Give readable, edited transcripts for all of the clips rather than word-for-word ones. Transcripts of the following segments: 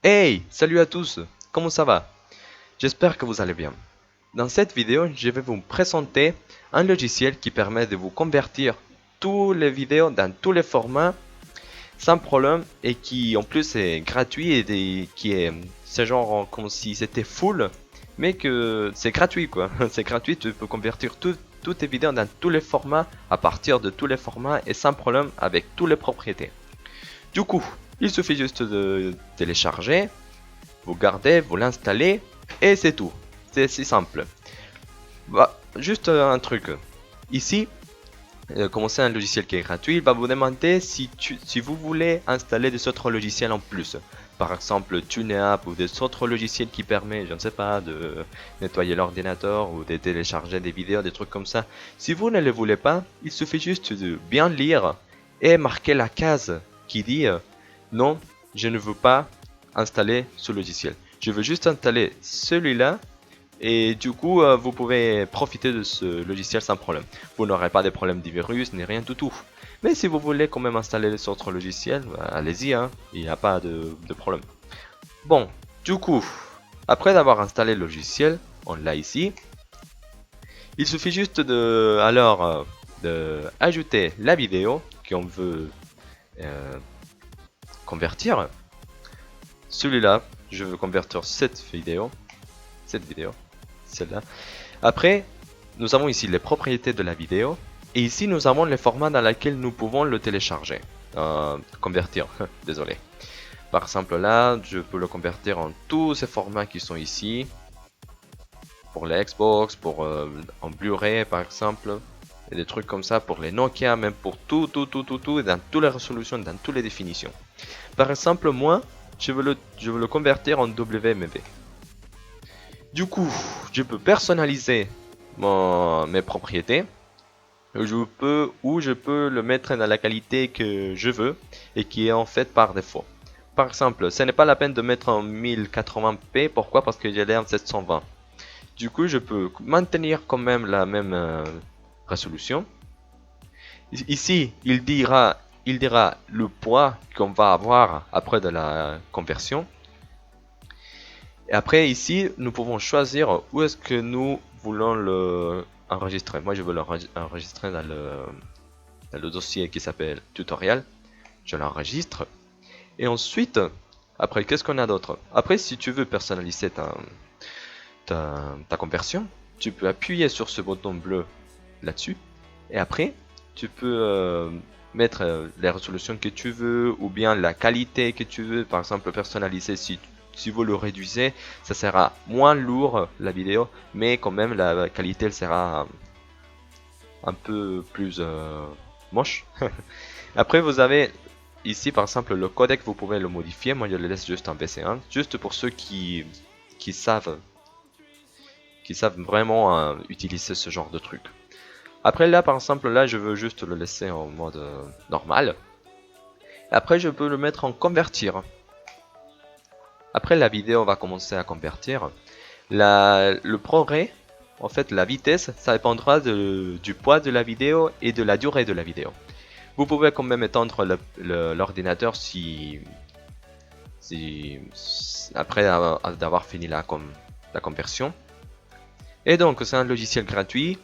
Hey, salut à tous, comment ça va? J'espère que vous allez bien. Dans cette vidéo, je vais vous présenter un logiciel qui permet de vous convertir toutes les vidéos dans tous les formats sans problème et qui en plus est gratuit et qui est c'est genre comme si c'était full mais que c'est gratuit quoi. C'est gratuit, tu peux convertir toutes tes vidéos dans tous les formats à partir de tous les formats et sans problème avec toutes les propriétés. Du coup, il suffit juste de télécharger, vous gardez, vous l'installez et c'est tout. C'est si simple. Bah, juste un truc. Ici, comme c'est un logiciel qui est gratuit, il va vous demander si vous voulez installer des autres logiciels en plus. Par exemple, TuneApp ou des autres logiciels qui permettent, je ne sais pas, de nettoyer l'ordinateur ou de télécharger des vidéos, des trucs comme ça. Si vous ne le voulez pas, il suffit juste de bien lire et marquer la case qui dit non, je ne veux pas installer ce logiciel. Je veux juste installer celui-là et du coup, vous pouvez profiter de ce logiciel sans problème. Vous n'aurez pas de problème de virus ni rien du tout. Mais si vous voulez quand même installer les autres logiciels, bah, allez-y, hein, il n'y a pas de problème. Bon, du coup, après d'avoir installé le logiciel, on l'a ici. Il suffit juste de ajouter la vidéo qu'on veut euh, convertir. Celui-là, je veux convertir cette vidéo, celle-là. Après, nous avons ici les propriétés de la vidéo. Et ici, nous avons les formats dans lesquels nous pouvons le télécharger. Convertir, désolé. Par exemple là, je peux le convertir en tous ces formats qui sont ici. Pour les Xbox, en Blu-ray par exemple. Et des trucs comme ça pour les Nokia, même pour tout, et dans toutes les résolutions, dans toutes les définitions. Par exemple, moi, je veux le convertir en WMV. Du coup, je peux personnaliser mes propriétés. Je peux le mettre dans la qualité que je veux et qui est en fait par défaut. Par exemple, ce n'est pas la peine de mettre en 1080p. Pourquoi? Parce que j'ai en 720. Du coup, je peux maintenir quand même la même résolution. Ici, il dira le poids qu'on va avoir après de la conversion. Et après, ici, nous pouvons choisir où est-ce que nous voulons le enregistrer. Moi, je veux l'enregistrer dans le dossier qui s'appelle tutoriel. Je l'enregistre. Et ensuite, après, qu'est-ce qu'on a d'autre? Après, si tu veux personnaliser ta conversion, tu peux appuyer sur ce bouton bleu là-dessus. Et après, tu peux mettre les résolutions que tu veux ou bien la qualité que tu veux. Par exemple, personnaliser si vous le réduisez, ça sera moins lourd la vidéo, mais quand même la qualité elle sera un peu plus moche. Après, vous avez ici par exemple le codec, vous pouvez le modifier. Moi, je le laisse juste en PC1, juste pour ceux qui savent, qui savent vraiment utiliser ce genre de truc. Après là, par exemple, là, je veux juste le laisser en mode normal. Après, je peux le mettre en convertir. Après, la vidéo va commencer à convertir. Le progrès, en fait, la vitesse, ça dépendra du poids de la vidéo et de la durée de la vidéo. Vous pouvez quand même étendre l'ordinateur après d'avoir fini la conversion. Et donc, c'est un logiciel gratuit.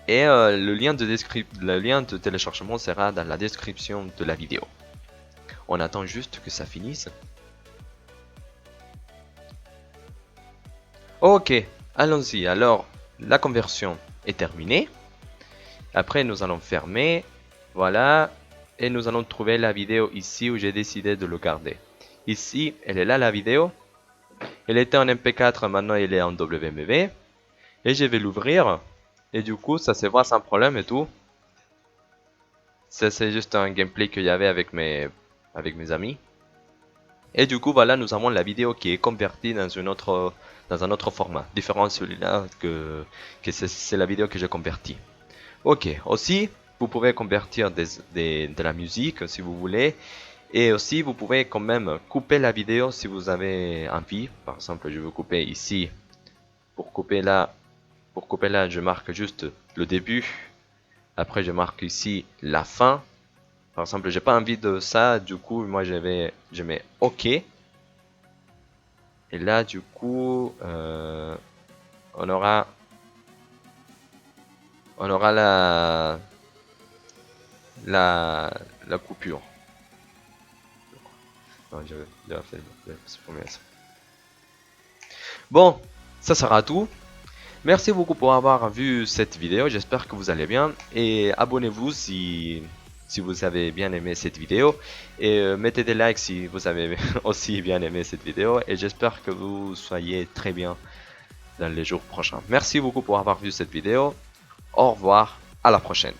Et le lien de téléchargement sera dans la description de la vidéo. On attend juste que ça finisse. Ok, allons-y. Alors, la conversion est terminée. Après, nous allons fermer. Voilà. Et nous allons trouver la vidéo ici où j'ai décidé de le garder. Ici, elle est là la vidéo. Elle était en MP4, maintenant elle est en WMV. Et je vais l'ouvrir. Et du coup, ça se voit sans problème et tout. Ça, c'est juste un gameplay qu'il y avait avec mes amis. Et du coup, voilà, nous avons la vidéo qui est convertie dans un autre format, différent de celui-là que c'est la vidéo que j'ai convertie. Ok, aussi, vous pouvez convertir de la musique si vous voulez. Et aussi, vous pouvez quand même couper la vidéo si vous avez envie. Par exemple, je veux couper ici. Pour couper là, je marque juste le début. Après, je marque ici la fin. Par exemple, j'ai pas envie de ça, du coup, moi je mets OK. Et là, du coup, on aura la coupure. Non, j'avais fait supprimer ça. Bon, ça sera tout. Merci beaucoup pour avoir vu cette vidéo. J'espère que vous allez bien. Et abonnez-vous si vous avez bien aimé cette vidéo. Et mettez des likes si vous avez aussi bien aimé cette vidéo. Et j'espère que vous soyez très bien dans les jours prochains. Merci beaucoup pour avoir vu cette vidéo. Au revoir. À la prochaine.